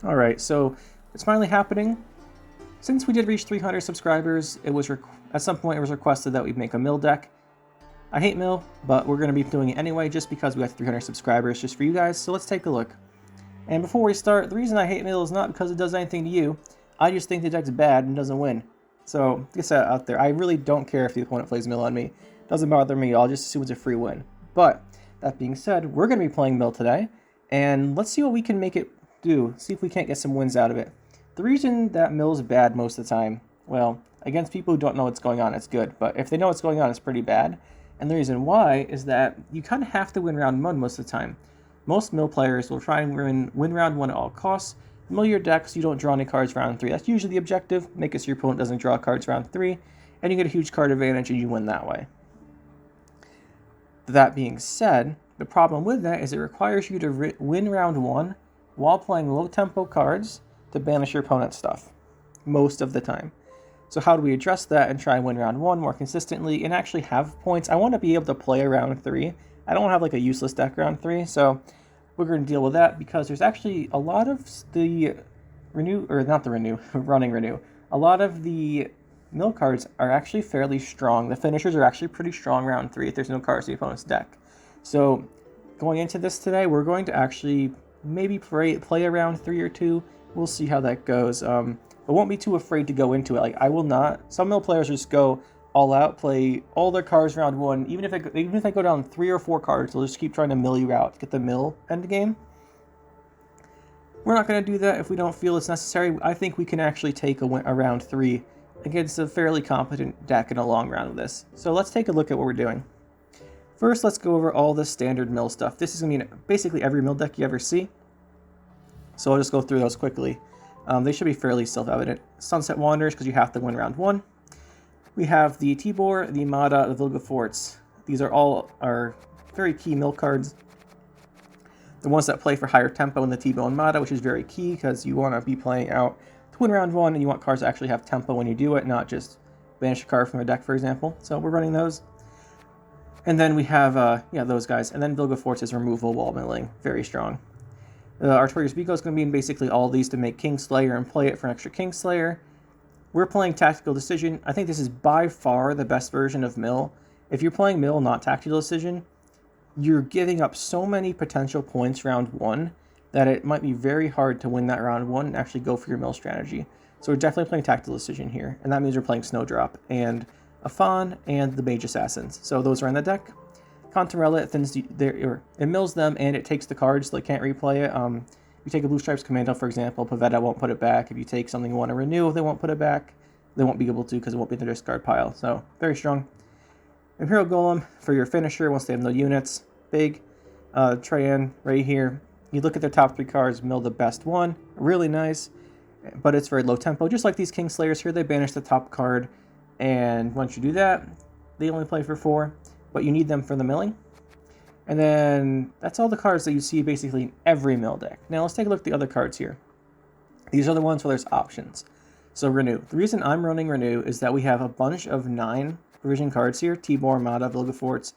Alright, so it's finally happening. Since we did reach 300 subscribers, it was at some point it was requested that we make a mill deck. I hate mill, but we're going to be doing it anyway just because we got 300 subscribers just for you guys, so let's take a look. And before we start, the reason I hate mill is not because it does anything to you. I just think the deck's bad and doesn't win. So, get that out there. I really don't care if the opponent plays mill on me. It doesn't bother me, I'll just assume it's a free win. But, that being said, we're going to be playing mill today, and let's see what we can make it do. See if we can't get some wins out of it. The reason that mill's bad most of the time, well, against people who don't know what's going on, it's good. But if they know what's going on, it's pretty bad. And the reason why is that you kind of have to win round 1 most of the time. Most mill players will try and win round 1 at all costs. Mill your deck so you don't draw any cards round 3. That's usually the objective. Make it so your opponent doesn't draw cards round 3. And you get a huge card advantage and you win that way. That being said, the problem with that is it requires you to win round 1 while playing low tempo cards to banish your opponent's stuff. Most of the time. So how do we address that and try and win round 1 more consistently and actually have points? I want to be able to play a round 3. I don't want to have like a useless deck round 3, so we're going to deal with that because there's actually a lot of the running renew. A lot of the mill cards are actually fairly strong. The finishers are actually pretty strong round 3 if there's no cards in the opponent's deck. So going into this today, we're going to actually maybe play a round 3 or 2. We'll see how that goes. I won't be too afraid to go into it. Like, I will not. Some mill players just go all out, play all their cards round 1. Even if they go down 3 or 4 cards, they'll just keep trying to mill you out, get the mill end game. We're not going to do that if we don't feel it's necessary. I think we can actually take a round 3 against a fairly competent deck in a long round of this. So let's take a look at what we're doing. First, let's go over all the standard mill stuff. This is going to be basically every mill deck you ever see. So I'll just go through those quickly. They should be fairly self-evident. Sunset Wanderers, because you have to win round 1. We have the Tibor, the Mada, the Vilgefortz. These are all our very key mill cards. The ones that play for higher tempo in the Tibor and Mada, which is very key because you want to be playing out to win round 1, and you want cards to actually have tempo when you do it, not just banish a card from a deck, for example. So we're running those. And then we have, those guys. And then Vilgefortz is removal while milling. Very strong. Artorias Vigo is going to be in basically all these to make Kingslayer and play it for an extra Kingslayer. We're playing Tactical Decision. I think this is by far the best version of Mill. If you're playing Mill, not Tactical Decision, you're giving up so many potential points round 1 that it might be very hard to win that round 1 and actually go for your Mill strategy. So we're definitely playing Tactical Decision here, and that means we're playing Snowdrop and Afan and the Mage Assassins. So those are in the deck. Contarella, it mills them and it takes the cards, so they can't replay it. If you take a Blue Stripes Commando, for example, Pavetta won't put it back. If you take something you want to renew, they won't put it back. They won't be able to because it won't be in the discard pile. So, very strong. Imperial Golem for your finisher once they have no units. Big. Trayan right here. You look at their top 3 cards, mill the best one. Really nice, but it's very low tempo. Just like these Kingslayers here, they banish the top card, and once you do that, they only play for 4. But you need them for the milling. And then that's all the cards that you see basically in every mill deck. Now let's take a look at the other cards here. These are the ones where there's options. So Renew. The reason I'm running Renew is that we have a bunch of 9 provision cards here. Tibor, Mada, Vilgefortz,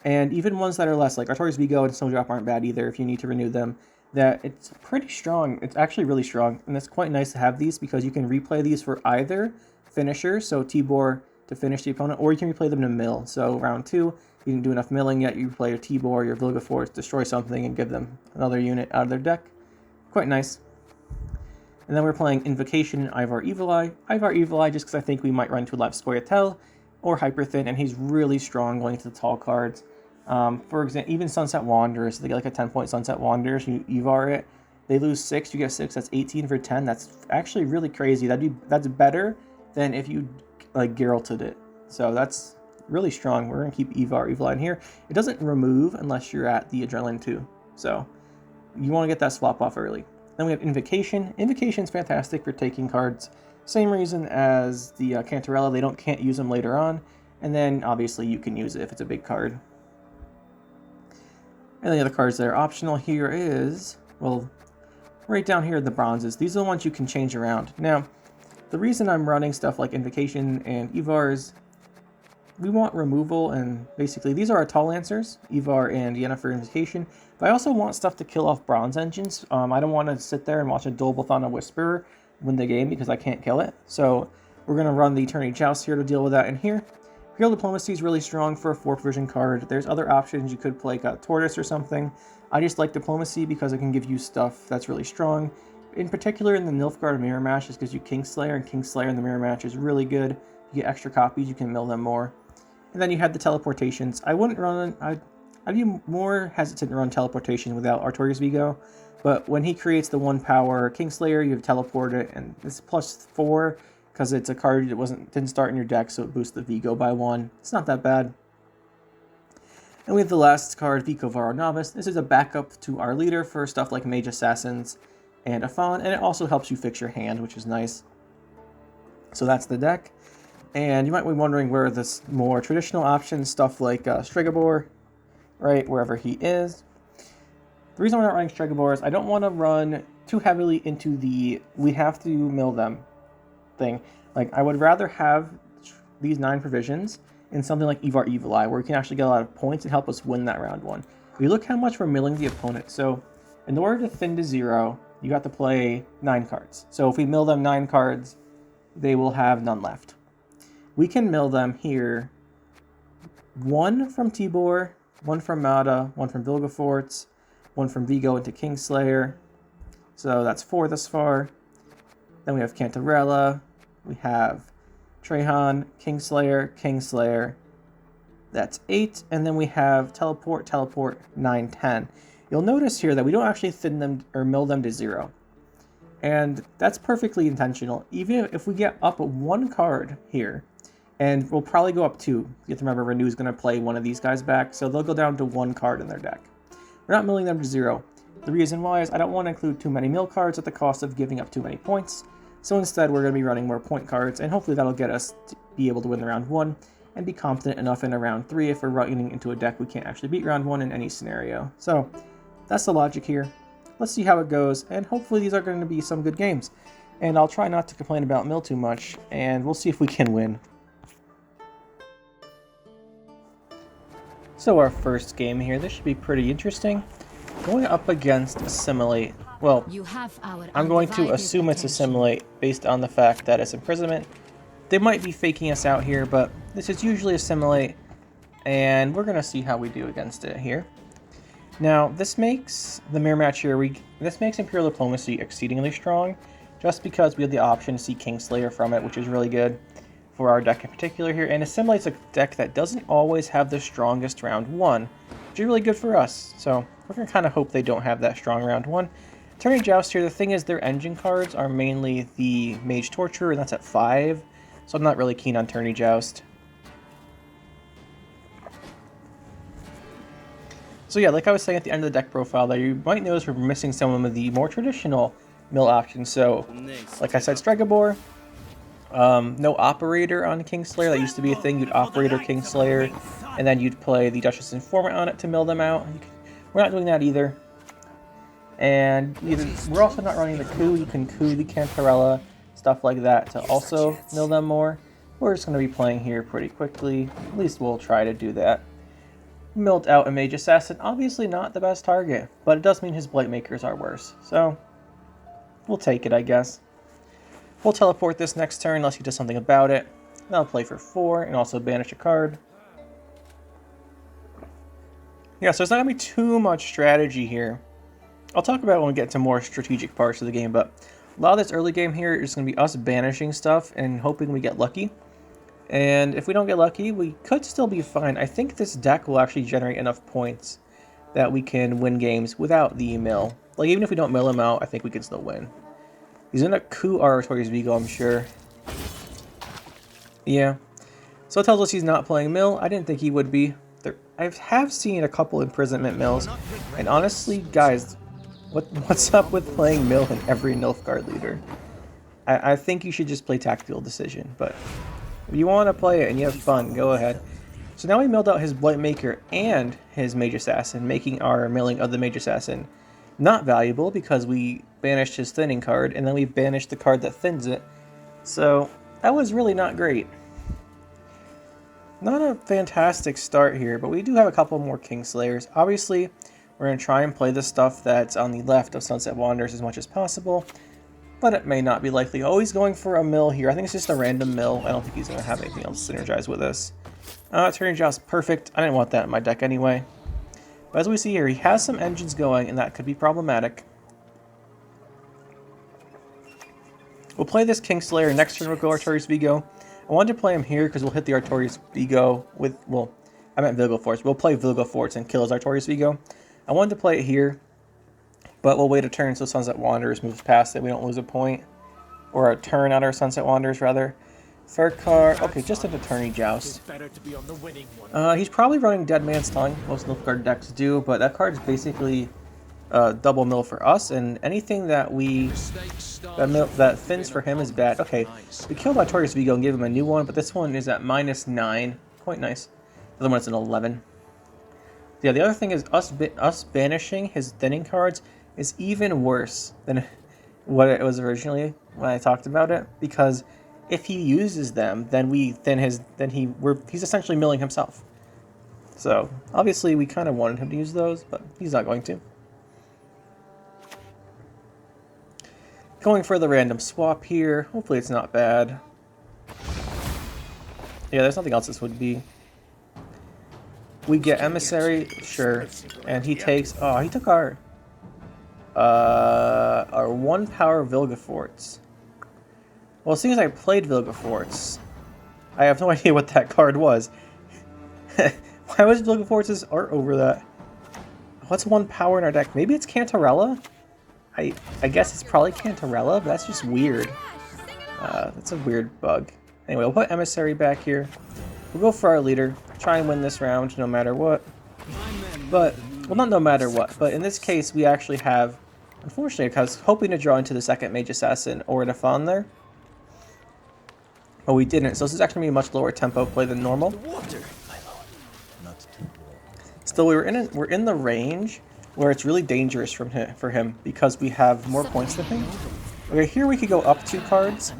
and even ones that are less, like Artorias Vigo and Snowdrop aren't bad either if you need to renew them. That it's pretty strong. It's actually really strong. And it's quite nice to have these because you can replay these for either finisher, so Tibor to finish the opponent, or you can replay them to mill. So round 2, you didn't do enough milling yet, you play your Tibor, your Vilgefortz, destroy something, and give them another unit out of their deck. Quite nice. And then we're playing Invocation and Ivar Evil Eye. Ivar Evil Eye just because I think we might run to Live Scoia'tael or Hyper Thin, and he's really strong going to the tall cards. For example, even Sunset Wanderers, they get like a 10-point Sunset Wanderers, you Ivar it, they lose 6, you get 6, that's 18 for 10. That's actually really crazy. That's better than if you like Geralted it. So that's really strong. We're going to keep Ivar Evil Eye in here. It doesn't remove unless you're at the Adrenaline 2. So you want to get that swap off early. Then we have Invocation. Invocation's fantastic for taking cards. Same reason as the Cantarella. They can't use them later on. And then obviously you can use it if it's a big card. And the other cards that are optional here is, well, right down here are the bronzes. These are the ones you can change around. Now, the reason I'm running stuff like Invocation and Ivars we want removal, and basically these are our tall lancers, Ivar and Yennefer Invocation. But I also want stuff to kill off bronze engines. I don't want to sit there and watch a Dolbothana Whisperer win the game because I can't kill it. So we're going to run the Eternity Joust here to deal with that in here. Imperial Diplomacy is really strong for a 4th vision card. There's other options. You could play like a Tortoise or something. I just like Diplomacy because it can give you stuff that's really strong. In particular in the Nilfgaard mirror match, this gives you Kingslayer, and Kingslayer in the mirror match is really good. You get extra copies, you can mill them more. And then you have the teleportations. I wouldn't run, I'd be more hesitant to run teleportation without Artorias Vigo, but when he creates the 1 power Kingslayer, you have teleport it, and it's +4 because it's a card that didn't start in your deck, so it boosts the Vigo by 1. It's not that bad. And we have the last card, Vico Varo Novice. This is a backup to our leader for stuff like Mage Assassins and Afan, and it also helps you fix your hand, which is nice. So that's the deck. And you might be wondering where this more traditional options, stuff like Stregobor, right, wherever he is. The reason we're not running Stregobor is I don't want to run too heavily into the we have to mill them thing. Like, I would rather have these 9 provisions in something like Ivar Evil Eye, where we can actually get a lot of points and help us win that round 1. We look how much we're milling the opponent. So in order to thin to 0, you got to play 9 cards. So if we mill them 9 cards, they will have none left. We can mill them here 1 from Tibor, 1 from Mada, 1 from Vilgefortz, 1 from Vigo into Kingslayer. So that's 4 thus far. Then we have Cantarella, we have Trehan, Kingslayer, Kingslayer. That's 8, and then we have Teleport, Teleport, 9, 10. You'll notice here that we don't actually thin them or mill them to 0. And that's perfectly intentional. Even if we get up 1 card here, and we'll probably go up 2. You have to remember Renew's going to play one of these guys back, so they'll go down to 1 card in their deck. We're not milling them to 0. The reason why is I don't want to include too many mill cards at the cost of giving up too many points. So instead we're going to be running more point cards, and hopefully that'll get us to be able to win the round 1 and be confident enough in a round 3 if we're running into a deck we can't actually beat round 1 in any scenario. So that's the logic here. Let's see how it goes, and hopefully these are going to be some good games. And I'll try not to complain about mill too much, and we'll see if we can win. So our first game here, this should be pretty interesting. Going up against Assimilate. Well, I'm going to assume it's Assimilate based on the fact that it's Imprisonment. They might be faking us out here, but this is usually Assimilate, and we're going to see how we do against it here. Now, this makes the mirror match here, this makes Imperial Diplomacy exceedingly strong, just because we have the option to see Kingslayer from it, which is really good for our deck in particular here. And Assimilate's a deck that doesn't always have the strongest round 1, which is really good for us. So we're going to kind of hope they don't have that strong round 1. Eternity Joust here, the thing is their engine cards are mainly the Mage Torturer, and that's at 5. So I'm not really keen on Eternity Joust. So yeah, like I was saying at the end of the deck profile there, you might notice we're missing some of the more traditional mill options. So, like I said, Stregobor, no Operator on Kingslayer. That used to be a thing. You'd Operator Kingslayer, and then you'd play the Duchess Informant on it to mill them out. We're not doing that either. And we're also not running the coup. You can coup the Cantarella, stuff like that, to also mill them more. We're just going to be playing here pretty quickly. At least we'll try to do that. Milled out a Mage Assassin. Obviously not the best target, but it does mean his Blightmakers are worse. So, we'll take it, I guess. We'll teleport this next turn unless he does something about it. Then I'll play for 4 and also banish a card. Yeah, so there's not going to be too much strategy here. I'll talk about it when we get to more strategic parts of the game, but a lot of this early game here is going to be us banishing stuff and hoping we get lucky. And if we don't get lucky, we could still be fine. I think this deck will actually generate enough points that we can win games without the mill. Like, even if we don't mill him out, I think we can still win. He's going to coup our Artorias Vigo, I'm sure. Yeah. So it tells us he's not playing mill. I didn't think he would be. I have seen a couple Imprisonment mills, and honestly, guys, what's up with playing mill in every Nilfgaard leader? I think you should just play Tactical Decision, but if you want to play it and you have fun, go ahead. So now we milled out his Blightmaker and his Mage Assassin, making our milling of the Mage Assassin not valuable because we banished his thinning card, and then we banished the card that thins it. So that was really not great. Not a fantastic start here, but we do have a couple more Kingslayers. Obviously, we're going to try and play the stuff that's on the left of Sunset Wanderers as much as possible, but it may not be likely. Oh, he's going for a mill here. I think it's just a random mill. I don't think he's going to have anything else synergized with us. Turning Joust, perfect. I didn't want that in my deck anyway. But as we see here, he has some engines going, and that could be problematic. We'll play this Kingslayer. Next turn we'll go Artorias Vigo. I wanted to play him here because we'll hit the Artorias Vigo with, well, I meant Vilgefortz. We'll play Vilgefortz and kill his Artorias Vigo. I wanted to play it here, but we'll wait a turn so Sunset Wanderers moves past it. We don't lose a point. Or a turn on our Sunset Wanderers, rather. Third card, okay, just an Attorney Joust. He's probably running Dead Man's Tongue. Most Nilfgaard decks do, but that card is basically double mill for us, and anything that that thins for him is bad. Okay, we killed Artorias Vigo and gave him a new one, but this one is at -9. Quite nice. The other one is an 11. Yeah, the other thing is us banishing his thinning cards is even worse than what it was originally when I talked about it, because if he uses them, then he's essentially milling himself. So obviously we kind of wanted him to use those, but he's not going to. Going for the random swap here. Hopefully it's not bad. Yeah, there's nothing else this would be. We get Emissary, sure, and he takes. Oh, he took our 1 power Vilgefortz. Well, seeing as I played Vilgefortz, I have no idea what that card was. Why was Vilgefortz's art over that? What's 1 power in our deck? Maybe it's Cantarella? I guess it's probably Cantarella, but that's just weird. That's a weird bug. Anyway, we'll put Emissary back here. We'll go for our leader. Try and win this round no matter what. But, well, not no matter what, but in this case we actually have, unfortunately, I was hoping to draw into the second Mage Assassin or a Fawn there. But we didn't, so this is actually going to be a much lower tempo play than normal. Still, we're in the range where it's really dangerous for him because we have more points than him. Okay, here we could go up 2 cards,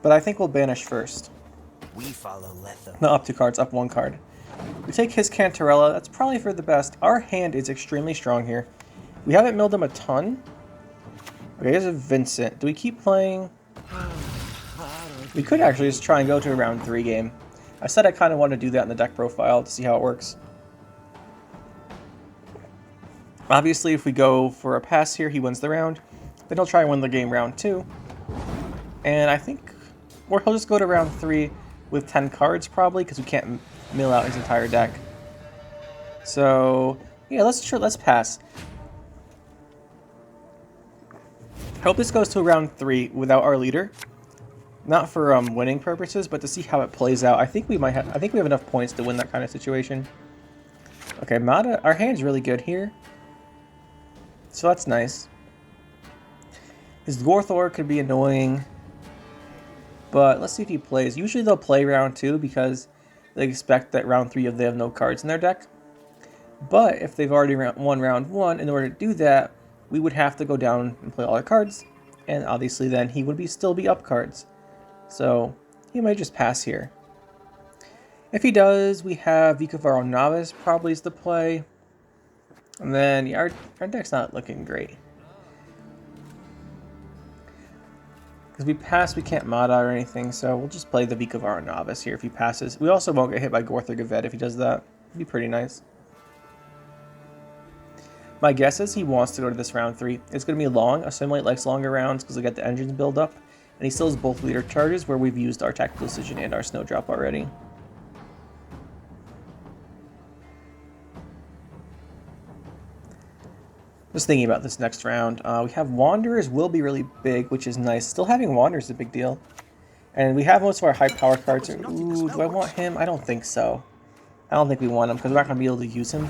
but I think we'll banish first. Not up 2 cards, up 1 card. We take his Cantarella. That's probably for the best. Our hand is extremely strong here. We haven't milled him a ton. Okay, here's a Vincent. Do we keep playing? We could actually just try and go to a round 3 game. I said I kind of want to do that in the deck profile to see how it works. Obviously, if we go for a pass here, he wins the round. Then he'll try and win the game round 2. And I think, or he'll just go to round 3 with 10 cards probably, because we can't mill out his entire deck. So, yeah, let's pass. I hope this goes to round 3 without our leader. Not for winning purposes, but to see how it plays out. I think we have enough points to win that kind of situation. Okay, Mata, our hand's really good here. So that's nice. His Gorthor could be annoying. But let's see if he plays. Usually they'll play round 2 because they expect that round 3 they have no cards in their deck. But if they've already won round 1, in order to do that, we would have to go down and play all our cards. And obviously then he would still be up cards. So he might just pass here. If he does, we have Vikavaro Novice probably is the play. And then yeah, our deck's not looking great. Because we pass, we can't Mata or anything, so we'll just play the Vikavaro Novice here if he passes. We also won't get hit by Gorth or Gavet if he does that. It'd be pretty nice. My guess is he wants to go to this round 3. It's going to be long. Assimilate likes longer rounds because we get the engines build up. And he still has both leader charges where we've used our Tactical Decision and our Snowdrop already. Just thinking about this next round. We have Wanderers will be really big, which is nice. Still having Wanderers is a big deal. And we have most of our high power cards. Ooh, do I want him? I don't think so. I don't think we want him because we're not going to be able to use him.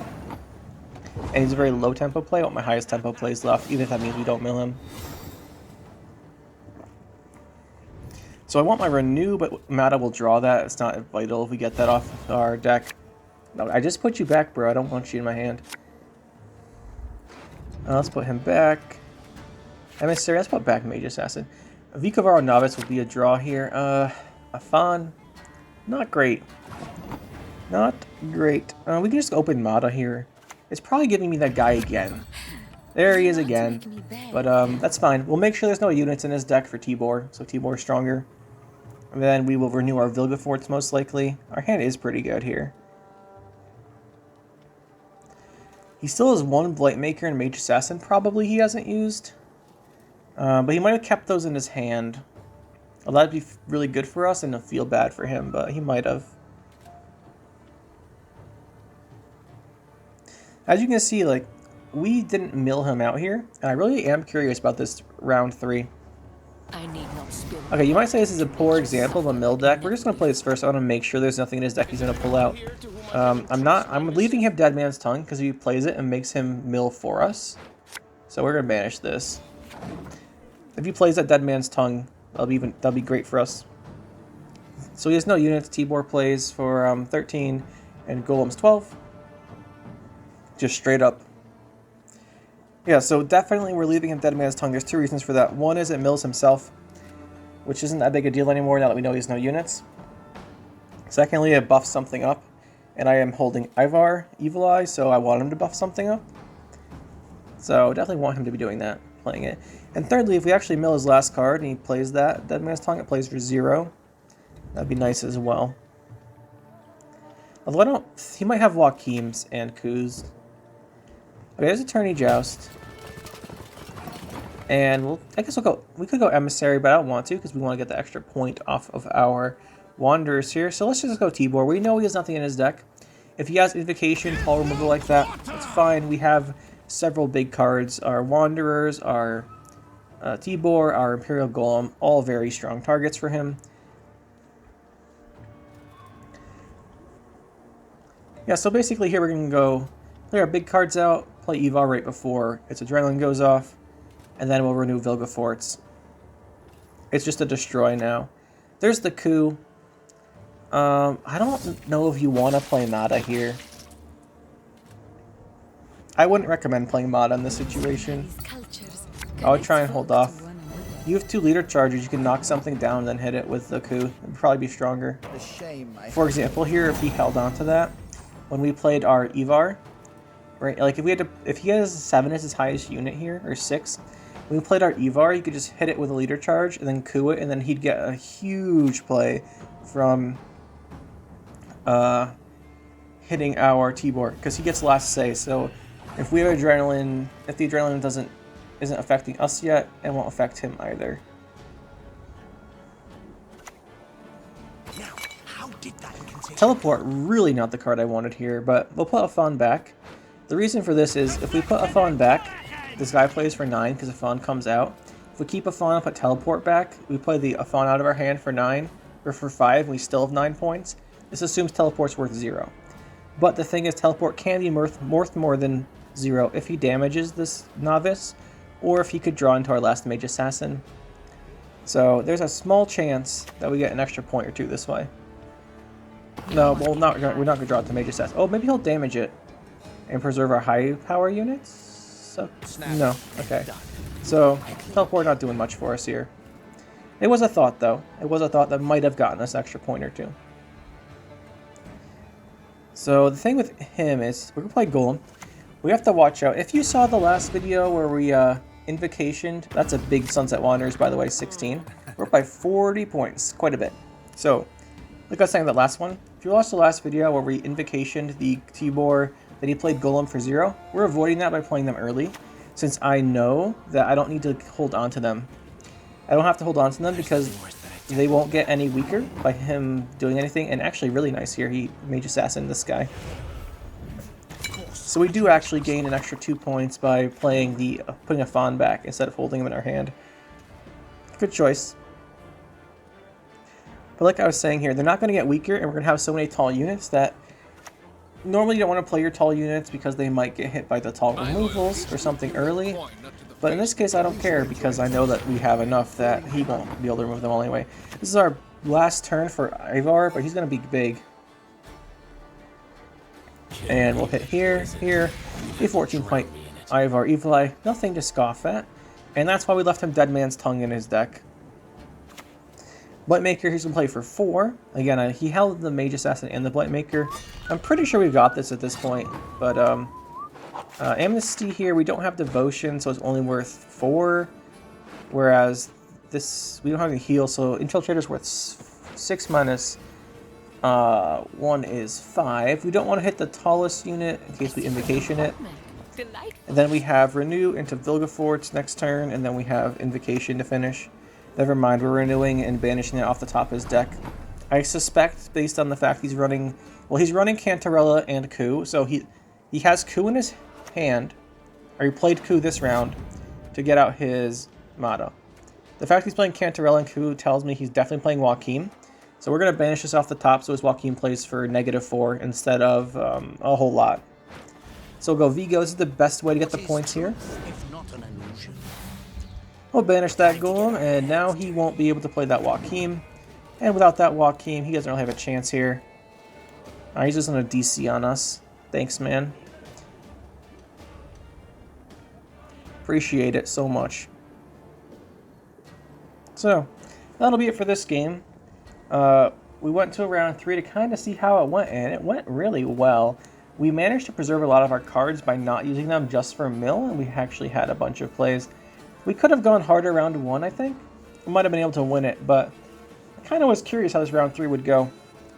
And he's a very low tempo play. I want my highest tempo plays left, even if that means we don't mill him. So I want my Renew, but Mata will draw that. It's not vital if we get that off our deck. No, I just put you back, bro. I don't want you in my hand. Let's put him back. Emissary, let's put back Mage Assassin. Vikavaro Novice will be a draw here. A Fawn, not great. Not great. We can just open Mata here. It's probably giving me that guy again. There he is again. But that's fine. We'll make sure there's no units in his deck for Tibor, so Tibor's stronger. And then we will renew our Vilgefortz most likely. Our hand is pretty good here. He still has one Blightmaker and Mage Assassin probably he hasn't used. But he might have kept those in his hand. Well, that'd be really good for us and it'll feel bad for him, but he might have. As you can see, like, we didn't mill him out here, and I really am curious about this round 3. Okay, you might say this is a poor example of a mill deck. We're just going to play this first. I want to make sure there's nothing in his deck he's going to pull out. I'm leaving him Dead Man's Tongue because he plays it and makes him mill for us. So we're going to banish this. If he plays that Dead Man's Tongue, that'll be great for us. So he has no units. Tibor plays for 13 and Golem's 12. Just straight up. Yeah, so definitely we're leaving him Dead Man's Tongue. There's 2 reasons for that. One is it mills himself, which isn't that big a deal anymore now that we know he has no units. Secondly, it buffs something up, and I am holding Ivar, Evil Eye, so I want him to buff something up. So definitely want him to be doing that, playing it. And thirdly, if we actually mill his last card and he plays that Dead Man's Tongue, it plays for 0. That'd be nice as well. Although he might have Joachim's and Kuz. Okay, there's Attorney Joust. And I guess we could go Emissary, but I don't want to because we want to get the extra point off of our Wanderers here. So let's just go Tibor. We know he has nothing in his deck. If he has Invocation, Call Removal like that, that's fine. We have several big cards. Our Wanderers, our Tibor, our Imperial Golem, all very strong targets for him. Yeah, so basically here we're going to go play our big cards out, play Eva right before its Adrenaline goes off, and then we'll renew Vilgefortz. It's just a destroy now. There's the coup. I don't know if you want to play Mata here. I wouldn't recommend playing Mata in this situation. I would try and hold off. You have 2 leader charges, you can knock something down and then hit it with the coup. It would probably be stronger. For example, here if he held on to that, when we played our Ivar, right? Like if he has 7 as his highest unit here, or 6, when we played our Ivar, you could just hit it with a leader charge and then coup it, and then he'd get a huge play from hitting our Tibor, because he gets last say. So if we have Adrenaline, if the Adrenaline isn't affecting us yet, it won't affect him either. Now, how did that continue? Teleport, really not the card I wanted here, but we'll put Afan back. The reason for this is, if we put Afan back, this guy plays for 9 because Afan comes out. If we keep Afan and put Teleport back, we play the Afan out of our hand for 9, or for 5, and we still have 9 points. This assumes Teleport's worth 0. But the thing is, Teleport can be worth more than 0 if he damages this Novice, or if he could draw into our last Mage Assassin. So there's a small chance that we get an extra point or 2 this way. No, we're not going to draw it to Mage Assassin. Oh, maybe he'll damage it and preserve our high power units? So, no, okay. So, Teleport not doing much for us here. It was a thought, though. It was a thought that might have gotten us an extra point or 2. So, the thing with him is, we're going to play Golem. We have to watch out. If you saw the last video where we Invocationed, that's a big Sunset Wanderers, by the way, 16. We're up by 40 points, quite a bit. So, like I was saying that last one, if you watched the last video where we Invocationed the Tibor, that he played Golem for 0, we're avoiding that by playing them early, since I know that I don't need to hold on to them. I don't have to hold on to them because they won't get any weaker by him doing anything, and actually really nice here, he Mage Assassin this guy. So we do actually gain an extra 2 points by playing putting a Fawn back instead of holding him in our hand. Good choice. But like I was saying here, they're not going to get weaker, and we're going to have so many tall units that normally you don't want to play your tall units because they might get hit by the tall removals or something early. But in this case, I don't care because I know that we have enough that he won't be able to remove them all anyway. This is our last turn for Ivar, but he's going to be big. And we'll hit here, here, a 14-point Ivar Evil Eye, nothing to scoff at. And that's why we left him Dead Man's Tongue in his deck. Blightmaker, he's going to play for 4. Again, he held the Mage Assassin and the Blightmaker. I'm pretty sure we've got this at this point. But Amnesty here, we don't have Devotion, so it's only worth 4. Whereas this, we don't have any heal, so Infiltrator's worth 6 minus 1 is 5. We don't want to hit the tallest unit in case we Invocation it. And then we have Renew into Vilgefortz next turn, and then we have Invocation to finish. Never mind, we're renewing and banishing it off the top of his deck. I suspect, based on the fact he's running... Well, he's running Cantarella and Coup, so he has Coup in his hand, or he played Coup this round to get out his motto. The fact he's playing Cantarella and Coup tells me he's definitely playing Joachim. So we're going to banish this off the top so his Joachim plays for -4 instead of a whole lot. So we'll go Vigo. This is the best way to get the points here. We'll banish that Golem, and now he won't be able to play that Joachim. And without that Joachim, he doesn't really have a chance here. He's just going to DC on us. Thanks, man. Appreciate it so much. So, that'll be it for this game. We went to round 3 to kind of see how it went, and it went really well. We managed to preserve a lot of our cards by not using them just for mill, and we actually had a bunch of plays. We could have gone harder round 1, I think. We might have been able to win it, but I kind of was curious how this round 3 would go.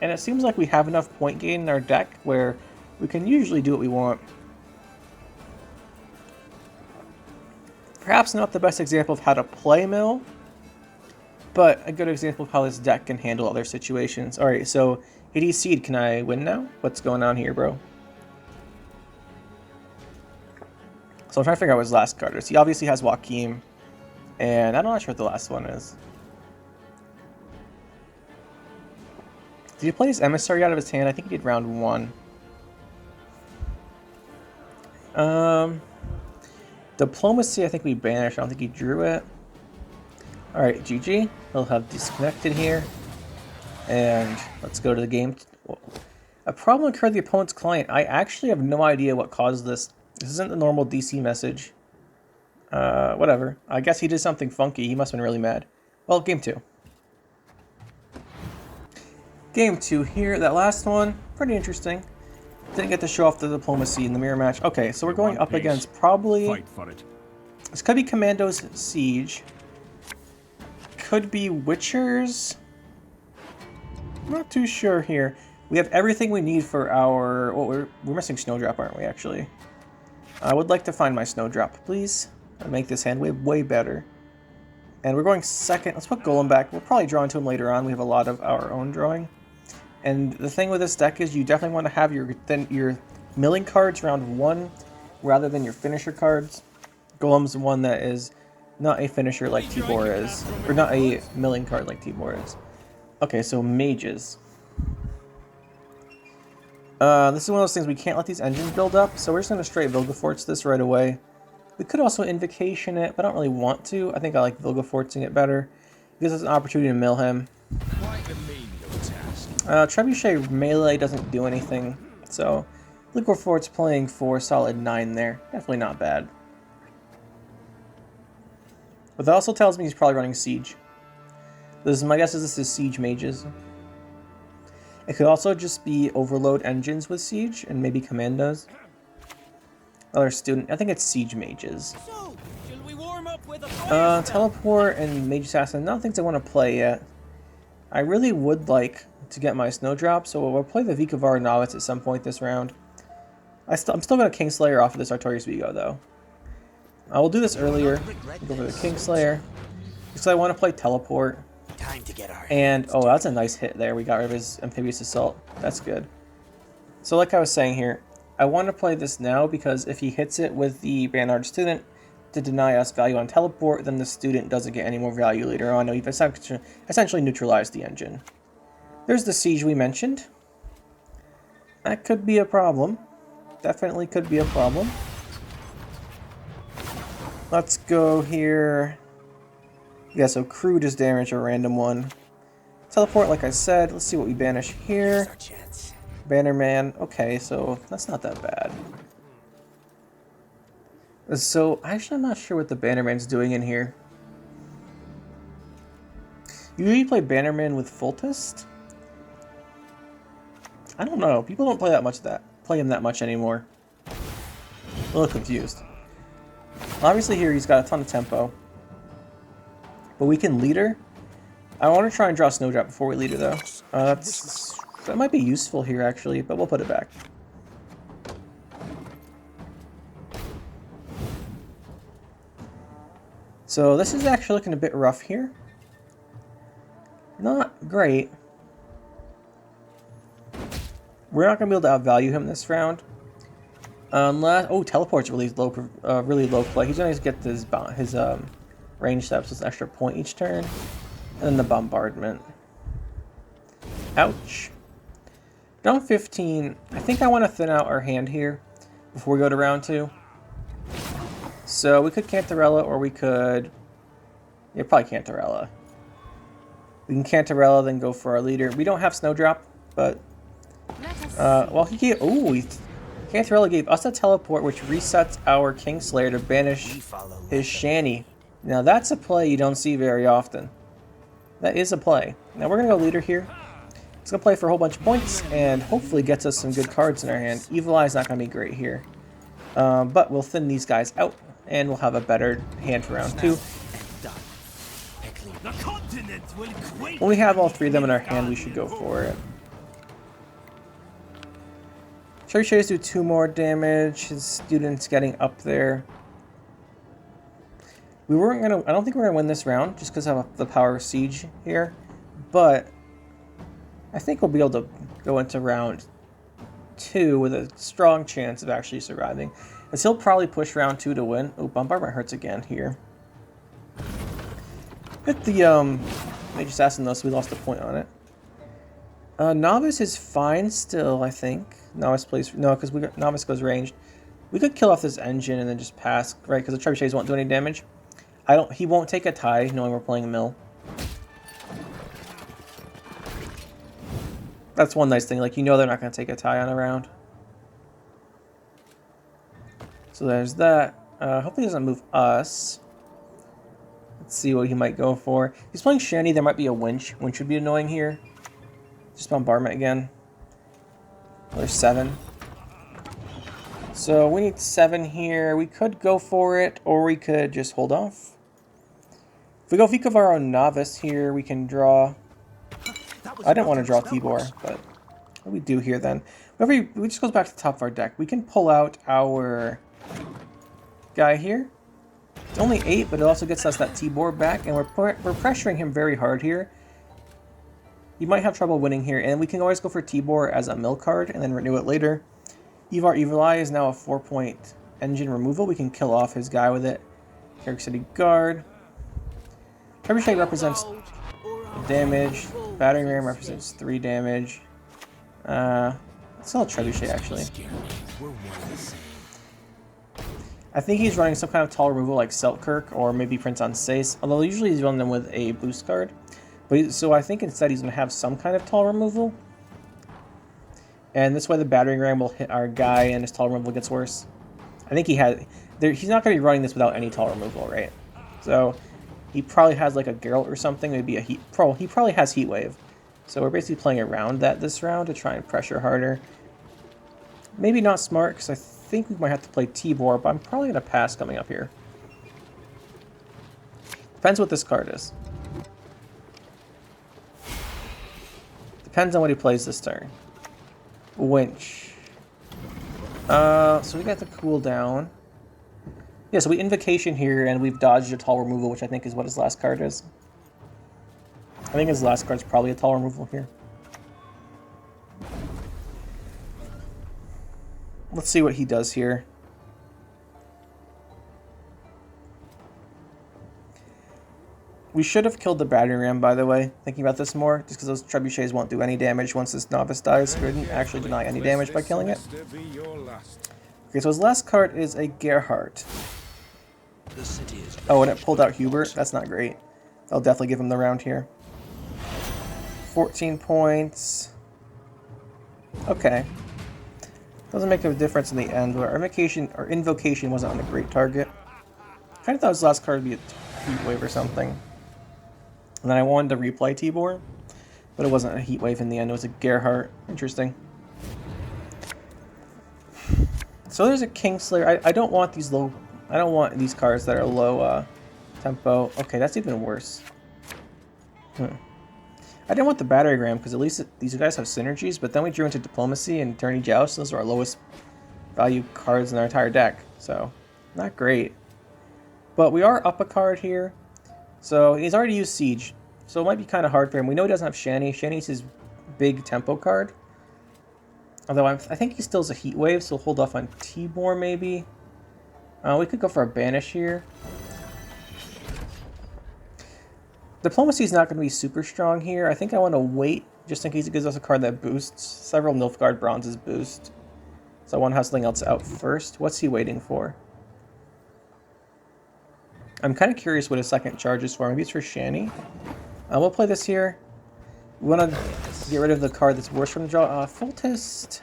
And it seems like we have enough point gain in our deck where we can usually do what we want. Perhaps not the best example of how to play mill, but a good example of how this deck can handle other situations. Alright, so Hades Seed, can I win now? What's going on here, bro? So I'm trying to figure out what his last card is. He obviously has Joachim, and I'm not sure what the last one is. Did he play his Emissary out of his hand? I think he did round 1. Diplomacy, I think we banished. I don't think he drew it. Alright, GG. He'll have disconnected here. And let's go to the game. A problem occurred with the opponent's client. I actually have no idea what caused this. This isn't the normal DC message. Whatever. I guess he did something funky. He must have been really mad. Well, game 2. Game 2 here. That last one, pretty interesting. Didn't get to show off the diplomacy in the mirror match. Okay, so we're going up against probably... Fight for it. This could be Commando's Siege. Could be Witchers. I'm not too sure here. We have everything we need for our... Well, we're missing Snowdrop, aren't we, actually? I would like to find my Snowdrop, please. I'll make this hand way better. And we're going second. Let's put Golem back. We'll probably draw into him later on. We have a lot of our own drawing. And the thing with this deck is you definitely want to have your milling cards round 1 rather than your finisher cards. Golem's one that is not a finisher like Tibor is. Or not a milling card like Tibor is. Okay, so mages. This is one of those things we can't let these engines build up, so we're just going to straight Vilgefortz this right away. We could also Invocation it, but I don't really want to. I think I like Vilgefortzing it better. Gives us an opportunity to mill him. Trebuchet melee doesn't do anything, so Vilgefortz playing for solid 9 there. Definitely not bad. But that also tells me he's probably running Siege. My guess is this is Siege Mages. It could also just be Overload Engines with Siege, and maybe Commandos. Another student. I think it's Siege Mages. So, shall we warm up with a Teleport and Mage Assassin, not things I want to play yet. I really would like to get my Snowdrop, so we'll play the Vikavar Novice at some point this round. I'm still going to Kingslayer off of this Artorias Vigo, though. I will do this earlier. Go for the Kingslayer. Because I want to play Teleport. Time to get our And, oh, that's a nice hit there. We got rid of his Amphibious Assault. That's good. So like I was saying here, I want to play this now because if he hits it with the Banard Student to deny us value on Teleport, then the student doesn't get any more value later on. We've essentially neutralized the engine. There's the Siege we mentioned. That could be a problem. Definitely could be a problem. Let's go here. Yeah, so Crew just damage a random one. Teleport, like I said. Let's see what we banish here. Bannerman. Okay, so that's not that bad. So, actually, I'm not sure what the Bannerman's doing in here. Usually you play Bannerman with Fultist? I don't know. People don't play him that much anymore. A little confused. Obviously here he's got a ton of tempo. But we can leader. I want to try and draw Snowdrop before we leader though. That might be useful here actually, but we'll put it back. So this is actually looking a bit rough here. Not great. We're not going to be able to outvalue him this round. Unless... Oh, Teleport's really low play. He's going to get his range steps, so it's an extra point each turn. And then the Bombardment. Ouch. Round 15, I think I want to thin out our hand here before we go to round 2. So we could Cantarella, or we could... Yeah, probably Cantarella. We can Cantarella, then go for our leader. We don't have Snowdrop, but... well, he gave... Ooh, Cantarella gave us a teleport, which resets our Kingslayer to banish his Shanny. Now that's a play you don't see very often. That is a play. Now we're going to go leader here. He's going to play for a whole bunch of points, and hopefully gets us some good cards in our hand. Evil Eye's not going to be great here. But we'll thin these guys out, and we'll have a better hand for round 2. When we have all 3 of them in our hand, we should go for it. Trebuchets do 2 more damage. His student's getting up there. I don't think we're gonna win this round just because of the power of siege here, but I think we'll be able to go into round 2 with a strong chance of actually surviving. As he'll probably push round 2 to win. Oh, Bombardment hurts again here. Hit the Mage Assassin though, so we lost a point on it. Novice is fine still, I think. Novice plays no, because Novice goes ranged. We could kill off this engine and then just pass, right? Because the trebuchets won't do any damage. He won't take a tie, knowing we're playing mill. That's one nice thing. Like, you know they're not going to take a tie on a round. So there's that. Hopefully he doesn't move us. Let's see what he might go for. He's playing Shanny. There might be a winch. Winch would be annoying here. Just Bombardment again. There's 7. So we need 7 here. We could go for it, or we could just hold off. If we go Vika of our own Novice here, we can draw... I didn't want to draw Tibor, but what do we do here then? Whenever we just goes back to the top of our deck. We can pull out our guy here. It's only 8, but it also gets us that Tibor back, and we're pressuring him very hard here. You might have trouble winning here, and we can always go for Tibor as a mill card and then renew it later. Ivar Evil Eye is now a 4-point engine removal. We can kill off his guy with it. Carrick City Guard. Trebuchet represents damage. Battering Ram represents 3 damage. It's all Trebuchet actually. I think he's running some kind of tall removal like Selkirk or maybe Prince on Sace. Although usually he's running them with a boost card. So I think instead he's going to have some kind of tall removal. And this way the battering ram will hit our guy and his tall removal gets worse. I think he's not going to be running this without any tall removal, right? So he probably has like a Geralt or something, maybe a he probably has Heat Wave. So we're basically playing around that this round to try and pressure harder. Maybe not smart because I think we might have to play Tibor, but I'm probably going to pass coming up here. Depends what this card is. Depends on what he plays this turn. Winch. So we got the cooldown. Yeah, so we Invocation here, and we've dodged a tall removal, which I think is what his last card is. I think his last card's probably a tall removal here. Let's see what he does here. We should have killed the battering ram, by the way, thinking about this more, just because those trebuchets won't do any damage once this novice dies. We didn't actually deny any damage by killing it. Okay, so his last card is a Gerhardt. Oh, and it pulled out Hubert. That's not great. I'll definitely give him the round here. 14 points. Okay. Doesn't make a difference in the end, but our Invocation wasn't on a great target. Kind of thought his last card would be a Heat Wave or something. And then I wanted to replay Tibor, but it wasn't a heat wave in the end. It was a Gerhardt. Interesting. So there's a Kingslayer. I don't want these low. I don't want these cards that are low tempo. Okay, that's even worse. I didn't want the Battery Ram because at least these guys have synergies, but then we drew into Diplomacy and Tourney Joust. Those are our lowest value cards in our entire deck, so not great. But we are up a card here, so he's already used Siege, so it might be kind of hard for him. We know he doesn't have Shani. Shani's his big tempo card. Although I think he still has a Heat Wave, so we'll hold off on Tibor maybe. We could go for a Banish here. Diplomacy is not going to be super strong here. I think I want to wait just in case it gives us a card that boosts. Several Nilfgaard bronzes boost. So I want to have something else out first. What's he waiting for? I'm kind of curious what his second charge is for. Maybe it's for Shani. We'll play this here. We want to get rid of the card that's worse from the draw. Foltest.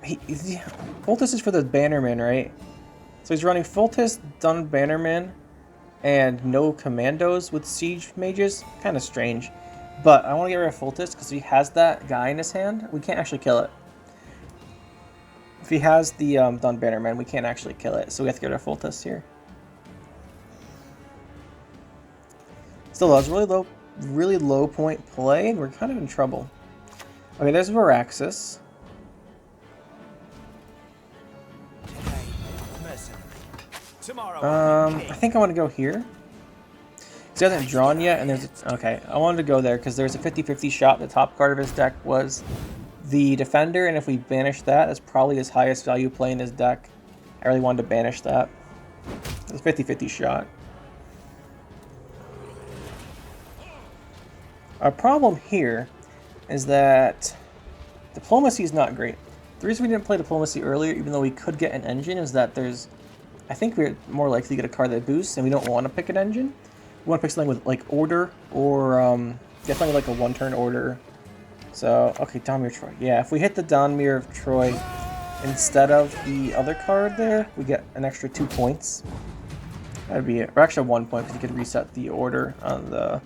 Foltest is for the Bannerman, right? So he's running Foltest, Dun Bannerman, and no Commandos with Siege Mages. Kind of strange. But I want to get rid of Foltest because he has that guy in his hand. We can't actually kill it. If he has the Dun Bannerman, we can't actually kill it. So we have to get rid of Foltest here. Still, that was really low point play, and we're kind of in trouble. Okay, there's Varaxis. I think I want to go here. He hasn't drawn yet, and there's okay. I wanted to go there because there's a 50-50 shot. The top card of his deck was the Defender, and if we banish that, that's probably his highest value play in his deck. I really wanted to banish that. It's a 50-50 shot. Our problem here is that Diplomacy is not great. The reason we didn't play Diplomacy earlier, even though we could get an engine, is that I think we're more likely to get a card that boosts, and we don't want to pick an engine. We want to pick something with like Order, or definitely like a one-turn Order. So, okay, Donmir of Troy. Yeah, if we hit the Donmir of Troy instead of the other card there, we get an extra 2 points. That'd be it. Or actually 1 point, because you could reset the order on the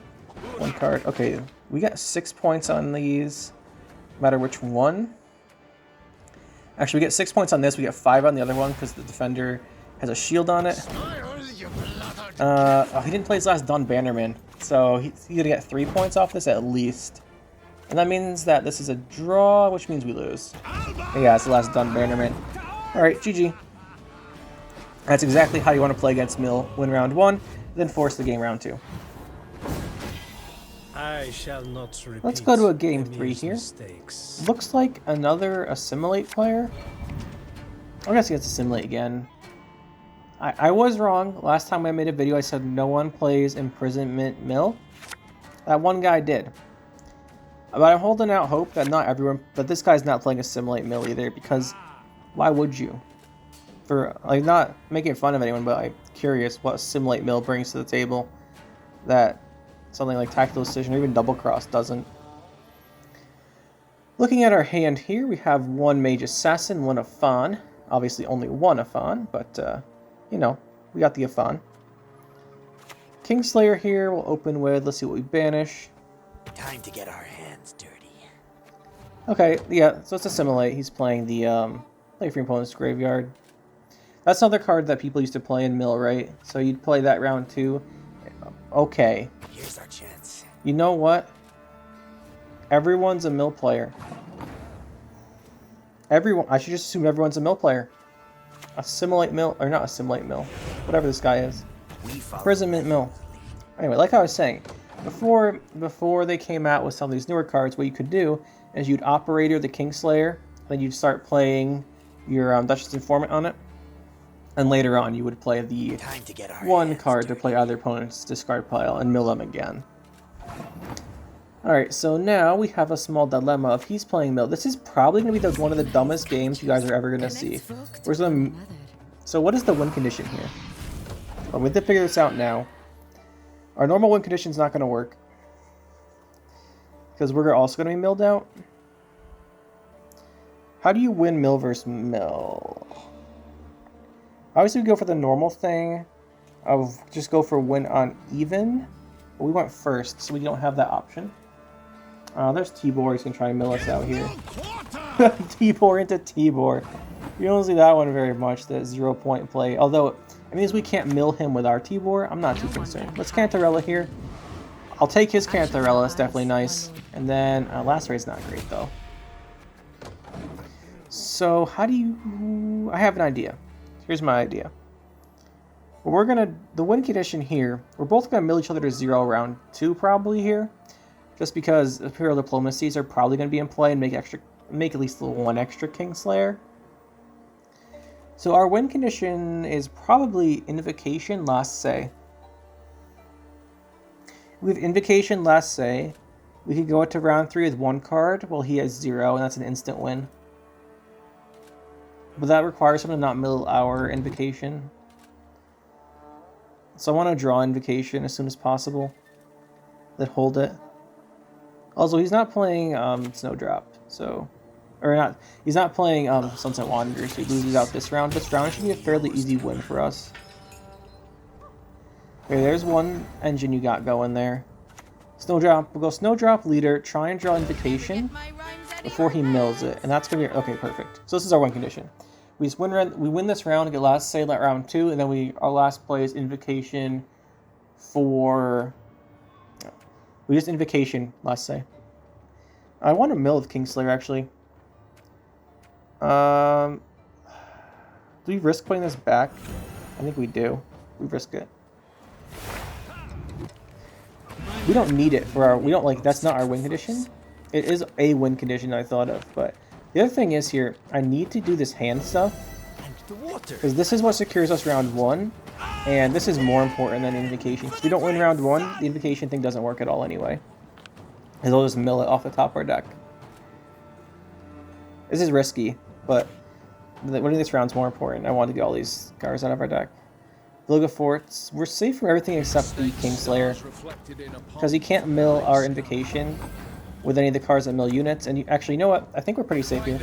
one card. Okay, we got 6 points on these, no matter which one. Actually, we get 6 points on this, we get 5 on the other one, because the Defender has a shield on it. Oh, he didn't play his last Dun Bannerman, so he's gonna get 3 points off this at least. And that means that this is a draw, which means we lose. Yeah, it's the last Dun Bannerman. Alright, GG. That's exactly how you want to play against Mill. Win round 1, then force the game round 2. I shall not repeat. Let's go to a game 3 here. Mistakes. Looks like another Assimilate player. I guess he has to Assimilate again. I was wrong. Last time I made a video, I said no one plays Imprisonment Mill. That one guy did. But I'm holding out hope that not everyone, that this guy's not playing Assimilate Mill either, because why would you? For, like, not making fun of anyone, but I'm curious what Assimilate Mill brings to the table that something like Tactical Decision or even Double Cross doesn't. Looking at our hand here, we have one Mage Assassin, one Afan. Obviously only one Afan, but, you know, we got the Afan. Kingslayer here, we'll open with, let's see what we banish. Time to get our hands dirty. Okay, yeah, so it's Assimilate. He's playing the, play for your opponent's graveyard. That's another card that people used to play in Mill, right? So you'd play that round 2. Okay. Here's our chance. You know what? Everyone's a Mill player. I should just assume everyone's a Mill player. Assimilate Mill, or not Assimilate Mill. Whatever this guy is. Imprisonment Mill. Anyway, like I was saying, before they came out with some of these newer cards, what you could do is you'd Operator the Kingslayer, then you'd start playing your Duchess Informant on it, and later on you would play the one card to play other opponent's discard pile and mill them again. Alright, so now we have a small dilemma. If he's playing Mill, this is probably going to be one of the dumbest games you guys are ever going to see. So what is the win condition here? Well, we have to figure this out now. Our normal win condition is not going to work, because we're also going to be milled out. How do you win Mill versus Mill? Obviously we go for the normal thing of just go for win on even, But we went first, so we don't have that option. There's Tibor. He's going to try and mill us out here. Tibor into Tibor. You don't see that one very much, the 0-point play. Although, it means we can't mill him with our Tibor. I'm not too concerned. Let's Cantarella here. I'll take his Cantarella. It's definitely nice. And then, last raid's not great, though. So, how do you... I have an idea. Here's my idea. We're gonna... The win condition here, we're both gonna mill each other to 0 round 2, probably, here. Just because Imperial Diplomacies are probably gonna be in play and make at least one extra Kingslayer. So our win condition is probably Invocation, Last Say. We have Invocation, Last Say. We could go to round 3 with 1 card while he has 0, and that's an instant win. But that requires him to not mill our Invocation. So I want to draw Invocation as soon as possible. Then hold it. Also, he's not playing Snowdrop, so... Or not, he's not playing Sunset Wanderers, so he loses out this round. This round should be a fairly easy win for us. Okay, there's one engine you got going there. Snowdrop, we'll go Snowdrop Leader, try and draw Invocation before he mills it, and that's gonna be, okay, perfect. So this is our win condition. We just win this round and get last say let round 2, and then our last play is Invocation for... We just Invocation, last say. I want to mill with Kingslayer, actually. Do we risk putting this back? I think we do. We risk it. We don't need it for our... We don't like... That's not our win condition. It is a win condition I thought of, but... The other thing is here, I need to do this hand stuff. Because this is what secures us round 1. And this is more important than Invocation. If we don't win round 1, the Invocation thing doesn't work at all anyway. Because they'll just mill it off the top of our deck. This is risky, but winning this round's more important. I want to get all these cards out of our deck. Village of Forts. We're safe from everything except the Kingslayer. Because he can't mill our Invocation with any of the cards that mill units. And actually, you know what? I think we're pretty safe here.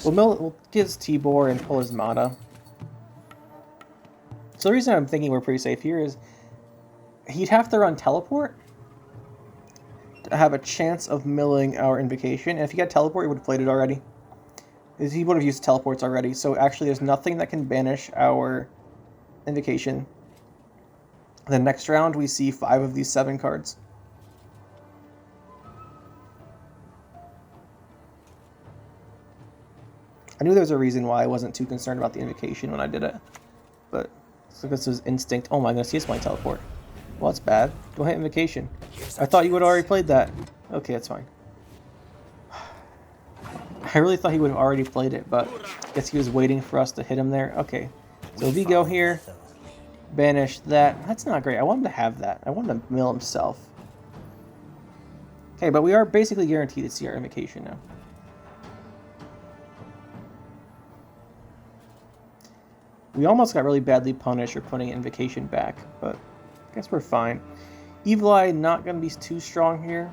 We'll get his Tibor and pull his mana. So the reason I'm thinking we're pretty safe here is he'd have to run Teleport to have a chance of milling our Invocation. And if he got Teleport, he would have played it already. He would have used teleports already. So actually, there's nothing that can banish our Invocation. The next round, we see 5 of these 7 cards. I knew there was a reason why I wasn't too concerned about the Invocation when I did it. But this was instinct. Oh my goodness, he has my teleport. Well, that's bad. Go hit Invocation. I thought you would have already played that. Okay, that's fine. I really thought he would have already played it, but I guess he was waiting for us to hit him there. Okay, so if we go here, banish that. That's not great. I want him to have that. I want him to mill himself. Okay, but we are basically guaranteed to see our Invocation now. We almost got really badly punished for putting Invocation back, but I guess we're fine. Evil Eye not going to be too strong here.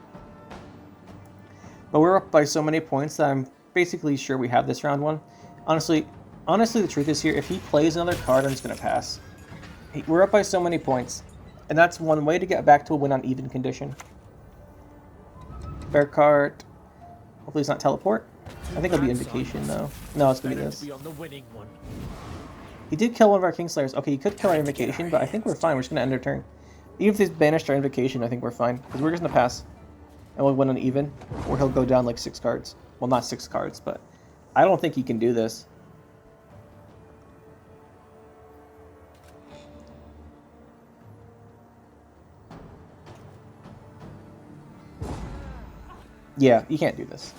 But we're up by so many points that I'm basically sure we have this round 1. Honestly, the truth is here, if he plays another card, I'm just going to pass. We're up by so many points, and that's one way to get back to a win on even condition. Bear card. Hopefully it's not Teleport. I think it'll be Invocation, though. No, it's going to be this. He did kill one of our Kingslayers. Okay, he could kill our Invocation, but I think we're fine. We're just going to end our turn. Even if he's banished our Invocation, I think we're fine. Because we're just going to pass. And we'll win on even. Or he'll go down like 6 cards. Well, not 6 cards, but I don't think he can do this. Yeah, you can't do this.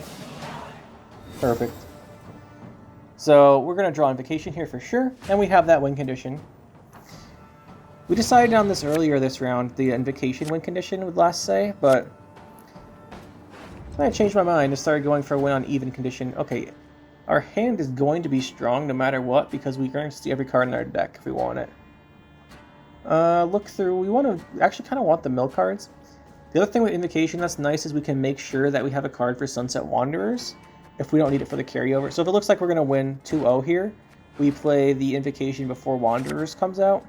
Perfect. So we're going to draw Invocation here for sure, and we have that win condition. We decided on this earlier this round, the Invocation win condition with last say, but I changed my mind and started going for a win on even condition. Okay, our hand is going to be strong no matter what, because we're going to see every card in our deck if we want it. Look through, we want to actually kind of want the mill cards. The other thing with Invocation that's nice is we can make sure that we have a card for Sunset Wanderers if we don't need it for the carryover. So if it looks like we're going to win 2-0 here, we play the Invocation before Wanderers comes out.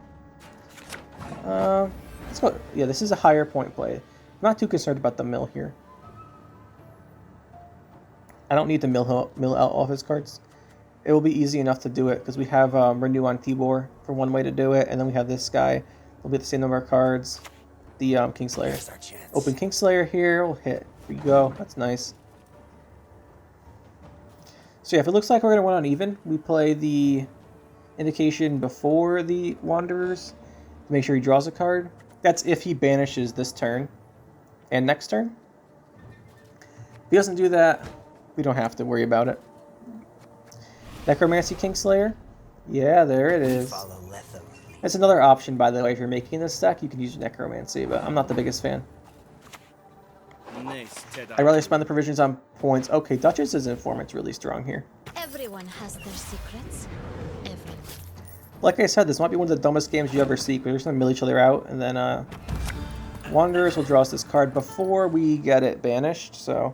Let's go. Yeah, this is a higher point play. I'm not too concerned about the mill here. I don't need to mill out all of his cards. It will be easy enough to do it because we have Renew on Tibor for one way to do it, and then we have this guy. We'll be the same number of cards. The Kingslayer. Open Kingslayer here. We'll hit. Here you go. That's nice. So yeah, if it looks like we're going to win on even, we play the Invocation before the Wanderers to make sure he draws a card. That's if he banishes this turn and next turn. If he doesn't do that, we don't have to worry about it. Necromancy Kingslayer. Yeah, there it is. That's another option, by the way. If you're making this deck, you can use Necromancy, but I'm not the biggest fan. I'd rather spend the provisions on points. Okay, Duchess's Informant's really strong here. Everyone has their secrets. Everyone. Like I said, this might be one of the dumbest games you ever see. We're just going to mill each other out, and then Wanderers will draw us this card before we get it banished, so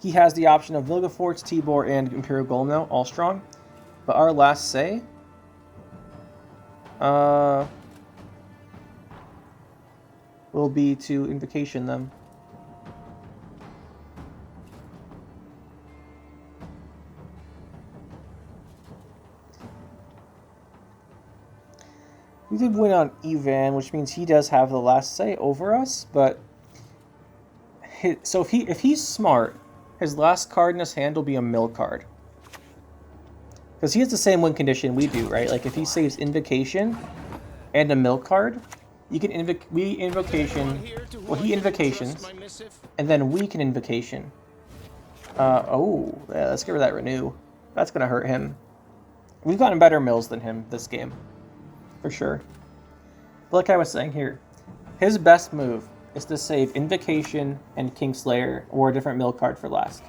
he has the option of Vilgefortz, Tibor, and Imperial Golem now, all strong. But our last say... will be to Invocation them. We did win on Evan, which means he does have the last say over us, but... So if he's smart, his last card in his hand will be a mill card. Because he has the same win condition we do, right? Like if he saves Invocation and a mill card, you can Invocation... Well, he Invocations, and then we can Invocation. Oh, yeah, let's get rid of that Renew. That's going to hurt him. We've gotten better mills than him this game. For sure. But like I was saying here, his best move is to save Invocation and Kingslayer or a different mill card for last.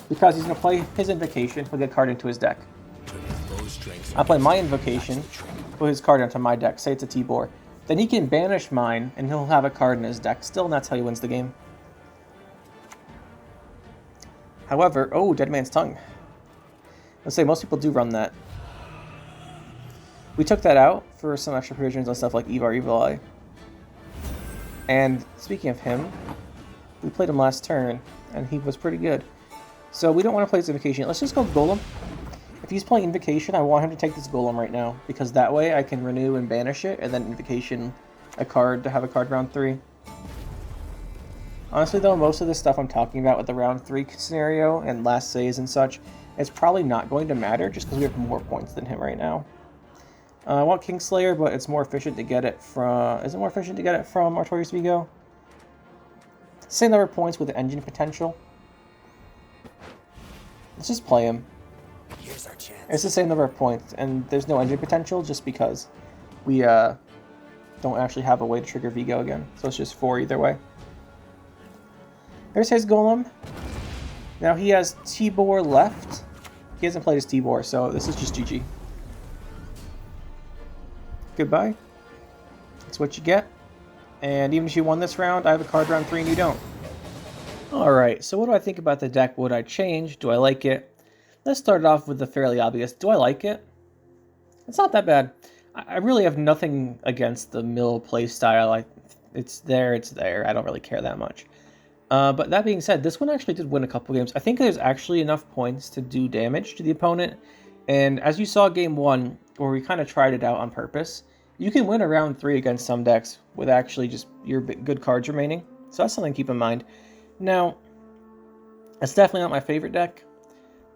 Because he's going to play his Invocation, he'll get a card into his deck. I'll play my Invocation, put his card into my deck, say it's a Tibor. Then he can banish mine, and he'll have a card in his deck still, and that's how he wins the game. However, oh, Dead Man's Tongue. Let's say most people do run that. We took that out for some extra provisions on stuff like Ivar Evil Eye. And speaking of him, we played him last turn, and he was pretty good. So we don't want to play his Invocation. Let's just go Golem. If he's playing Invocation, I want him to take this Golem right now, because that way I can renew and banish it, and then Invocation a card to have a card round 3. Honestly though, most of this stuff I'm talking about with the round 3 scenario and last saves and such, it's probably not going to matter just because we have more points than him right now. I want Kingslayer, but it's more efficient to get it from... Is it more efficient to get it from Artorias Vigo? Same number of points with engine potential. Let's just play him. Here's our chance. It's the same number of points, and there's no engine potential just because we don't actually have a way to trigger Vigo again. So it's just 4 either way. There's his Golem. Now he has Tibor left. He hasn't played his Tibor, so this is just GG. Goodbye. That's what you get. And even if you won this round, I have a card round 3 and you don't. Alright, so what do I think about the deck? Would I change? Do I like it? Let's start off with the fairly obvious. Do I like it? It's not that bad. I really have nothing against the mill playstyle. It's there. I don't really care that much. But that being said, this one actually did win a couple games. I think there's actually enough points to do damage to the opponent. And as you saw game 1, where we kind of tried it out on purpose, you can win a round 3 against some decks with actually just your good cards remaining. So that's something to keep in mind. Now, it's definitely not my favorite deck,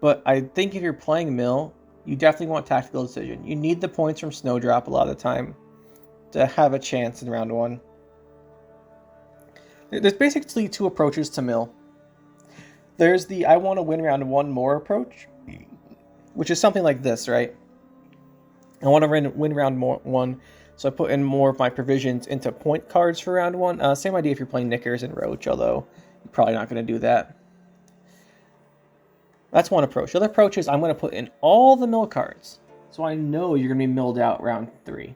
but I think if you're playing mill, you definitely want Tactical Decision. You need the points from Snowdrop a lot of the time to have a chance in round 1. There's basically 2 approaches to mill. There's the I want to win round 1 more approach, which is something like this, right? I want to win round 1, so I put in more of my provisions into point cards for round 1. Same idea if you're playing Knickers and Roach, although you're probably not going to do that. That's one approach. The other approach is I'm going to put in all the mill cards, so I know you're going to be milled out round 3.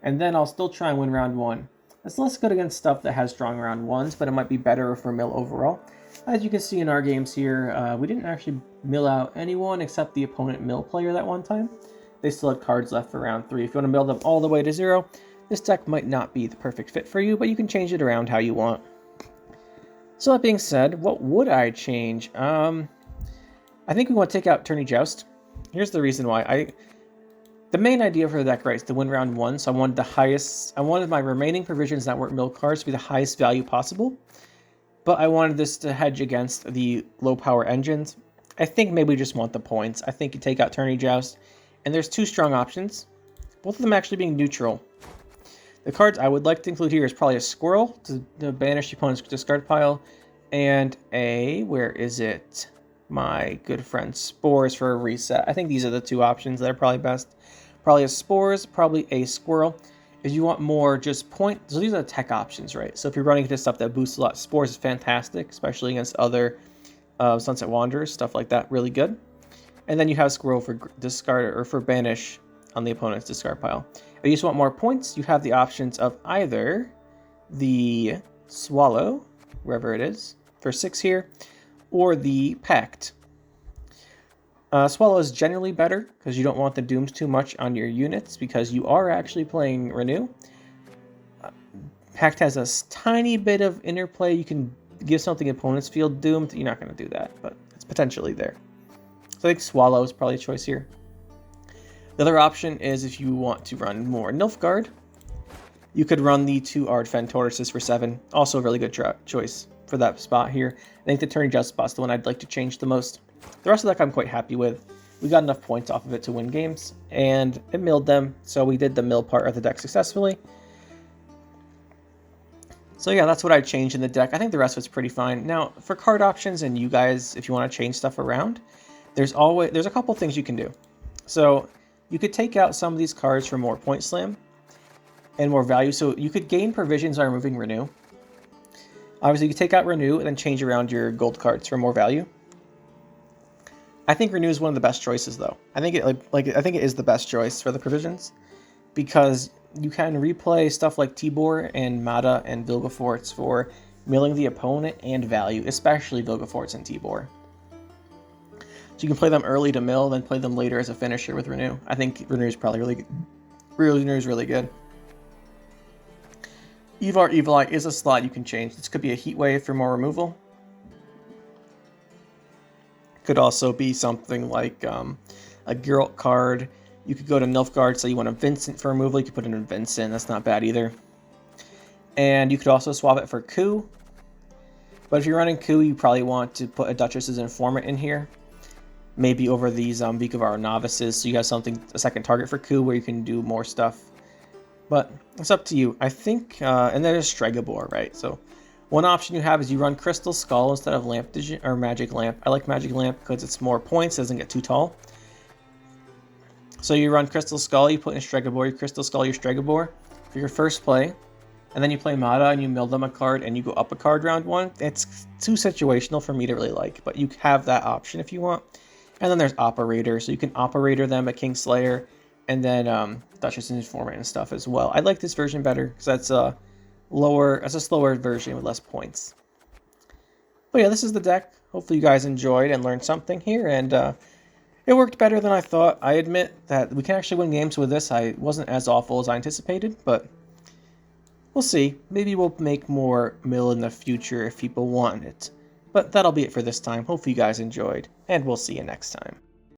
And then I'll still try and win round 1. It's less good against stuff that has strong round 1s, but it might be better for mill overall. As you can see in our games here, we didn't actually mill out anyone except the opponent mill player that one time. They still had cards left for round 3. If you want to mill them all the way to 0, this deck might not be the perfect fit for you, but you can change it around how you want. So that being said, what would I change? I think we want to take out Tourney Joust. Here's the reason why. The main idea for the deck, right, is to win round 1, so I wanted my remaining provisions that weren't mill cards to be the highest value possible, but I wanted this to hedge against the low power engines. I think maybe we just want the points. I think you take out Tourney Joust, and there's 2 strong options, both of them actually being neutral. The cards I would like to include here is probably a Squirrel to banish the opponent's discard pile, and where is it? My good friend Spores for a reset. I think these are the 2 options that are probably best. Probably a Spores, probably a Squirrel. If you want more just point, so these are the tech options, right? So if you're running into stuff that boosts a lot, Spores is fantastic, especially against other Sunset Wanderers, stuff like that, really good. And then you have Squirrel for discard or for banish on the opponent's discard pile. If you just want more points, you have the options of either the Swallow, wherever it is, for 6 here, or the Pact. Swallow is generally better because you don't want the dooms too much on your units because you are actually playing Renew. Pact has a tiny bit of interplay. You can give something opponent's field doomed. You're not going to do that, but it's potentially there. So I think Swallow is probably a choice here. The other option is if you want to run more Nilfgaard, you could run the 2 Ardfen Tortoises for 7. Also a really good choice for that spot here. I think the Tourney Joust spot's the one I'd like to change the most. The rest of the deck I'm quite happy with. We got enough points off of it to win games, and it milled them, so we did the mill part of the deck successfully. So yeah, that's what I changed in the deck. I think the rest of it's pretty fine. Now, for card options and you guys, if you want to change stuff around, there's a couple things you can do. So you could take out some of these cards for more point slam and more value. So you could gain provisions by removing Renew. Obviously, you could take out Renew and then change around your gold cards for more value. I think Renew is one of the best choices, though. I think it is the best choice for the provisions because you can replay stuff like Tibor and Mata and Vilgefortz for milling the opponent and value, especially Vilgefortz and Tibor. So you can play them early to mill, then play them later as a finisher with Renew. I think Renew is probably really good. Renew is really good. Evar Evil Eye is a slot you can change. This could be a Heat Wave for more removal. Could also be something like a Geralt card. You could go to Nilfgaard, so you want a Vincent for removal. You could put in a Vincent. That's not bad either. And you could also swap it for Coup. But if you're running Coup, you probably want to put a Duchess's Informant in here. Maybe over these Vikavar Novices, so you have a second target for Coup where you can do more stuff. But it's up to you. I think, and then there's Stregobor, right? So one option you have is you run Crystal Skull instead of Magic Lamp. I like Magic Lamp because it's more points, doesn't get too tall. So you run Crystal Skull, you put in Stregobor, you Crystal Skull your Stregobor for your first play, and then you play Mata and you mill them a card and you go up a card round 1. It's too situational for me to really like, but you have that option if you want. And then there's Operator, so you can Operator them at Kingslayer, and then Duchess Informant and stuff as well. I like this version better because that's a slower version with less points. But yeah, this is the deck. Hopefully you guys enjoyed and learned something here, and it worked better than I thought. I admit that we can actually win games with this. I wasn't as awful as I anticipated, but we'll see. Maybe we'll make more mill in the future if people want it. But that'll be it for this time. Hopefully you guys enjoyed, and we'll see you next time.